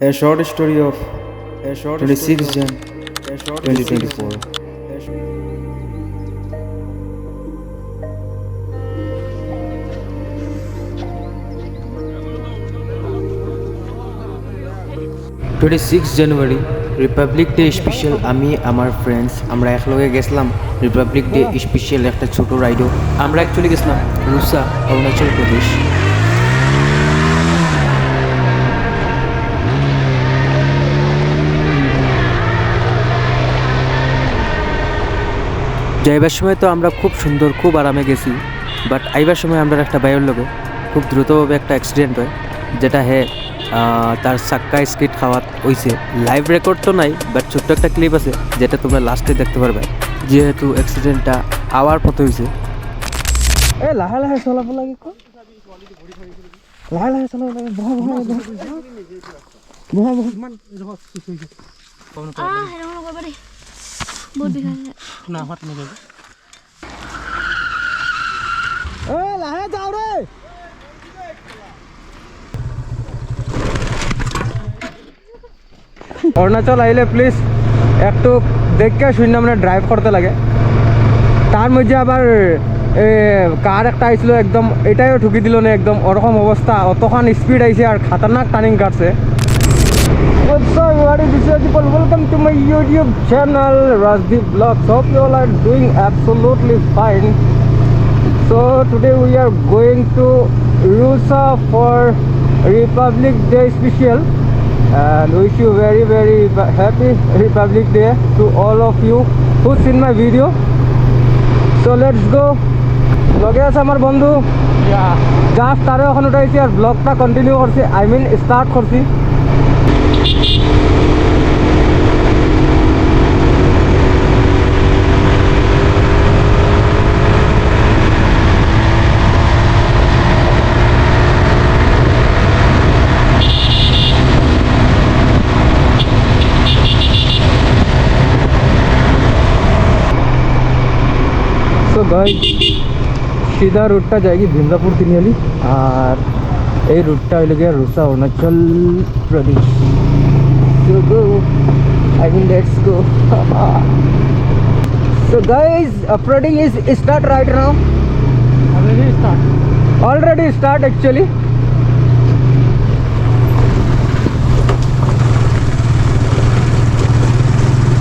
A short story of 26 Jan 2024. January Republic day special. আমি আমার friends আমরা একলগে গেছিলাম রিপাবলিক ডে স্পেশাল একটা ছোট রাইডও। আমরা অ্যাকচুয়ালি গেছিলাম রুসা, অরুণাচল প্রদেশ। যাইবার সময় তো আমরা খুব সুন্দর খুব আরামে গেছি, বাট আইবার সময় আমরা একটা বাইরের লগে খুব দ্রুতভাবে একটা অ্যাক্সিডেন্ট হয়, যেটা তার চাক্কা স্কিড খাওয়া হয়েছে। লাইভ রেকর্ড তো নাই, বাট ছোট্ট একটা ক্লিপ আছে যেটা তোমরা লাস্টে দেখতে পারবে, যেহেতু অ্যাক্সিডেন্টটা আওয়ার পথে হয়েছে। এ লাহে লাহে চলাব লাগে, লাহে লাহে চলাব লাগে। বহা বহা বহা বহা লাহে যাও রে। অরুণাচল আইলে প্লিজ একটু দেখে শুনে আমরা ড্রাইভ করতে লাগে। তার মধ্যে আবার কার একটা আইছিল, একদম এটাইও ঠুকি দিল না, একদম ওরকম অবস্থা, অতখান স্পিড আইছে আর খাতারনাক টার্নিং কাটছে। What's up everybody, this is Adipal. Welcome to my YouTube channel Rajdeep Vlogs. Hope you all are doing absolutely fine. So today we are going to Rusa for Republic Day special, and wish you very very happy Republic Day to all of you who seen my video. So let's go. লগে আছে আমার বন্ধু, just তারে ওখানে উঠাইছি আর ব্লগটা continue করছি, I mean start করছি। सीधा रूटटा जाएगी भिमरापुर तिनियाली और ये रूटटा हो गया RUSA Arunachal Pradesh. So go, I mean let's go. So guys, uploading is start right now. Already start actually.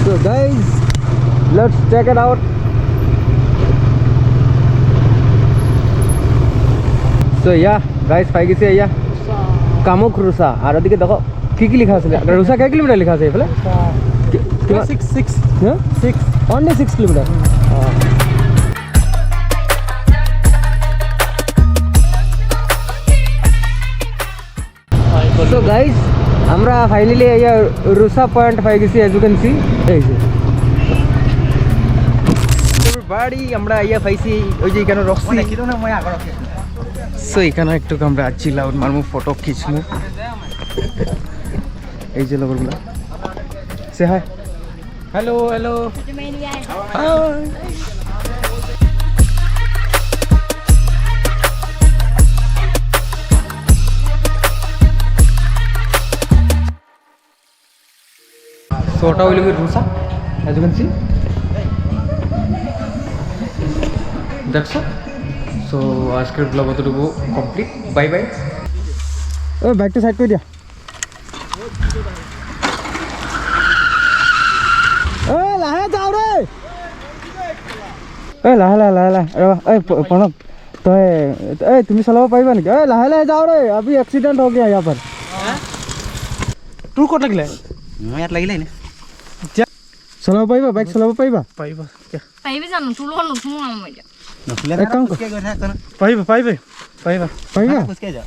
So guys, let's check it out. So yeah guys, পাই গেছি আইয়া কামুক রুসা। আর ওদিকে দেখো কি কি লেখা আছে, রুসা কয় কিলোমিটার লেখা আছে এফালে? 6 হ্যাঁ 6 only 6 কিলোমিটার। So guys, আমরা ফাইনালি আইয়া রুসা পয়েন্ট পাই গেছি, as you can see এই যে everybody আমরা আইয়া পাইছি ওই যে এখানে রক্সি কিরো না মই আগর রাখছি। সো এখানে একটু আমরা চিল আউট মারমু, ফটো খিচমু। এই যে লগরগুলা সে হাই, হ্যালো হ্যালো সো ওটা হইল কি রুসা, as you can see দেখছো। সো আজকের ব্লগ অতটুকু কমপ্লিট, বাই বাই। ও বাইকটা সাইড করে দিয়া। ও লাহে যাও রে, এই লাহে লাহে লাহে লাহে। এই প্রণব তই এই তুমি চলাব পাৰিবা নেকি? এই লাহে লাহে যাও ৰে, अभी एक्सीडेंट हो गया यहाँ पर। তোৰ ক'ত লাগিলে? মই ইয়াত লাগিলে নে চলাব পাৰিবা? বাইক চলাব পাৰিবা? পাৰিবা পাৰিবি জানো? তোৰ লগত নুঠো মই এতিয়া। পাৰিবা পাৰিবা পাৰিবা পাৰিবা।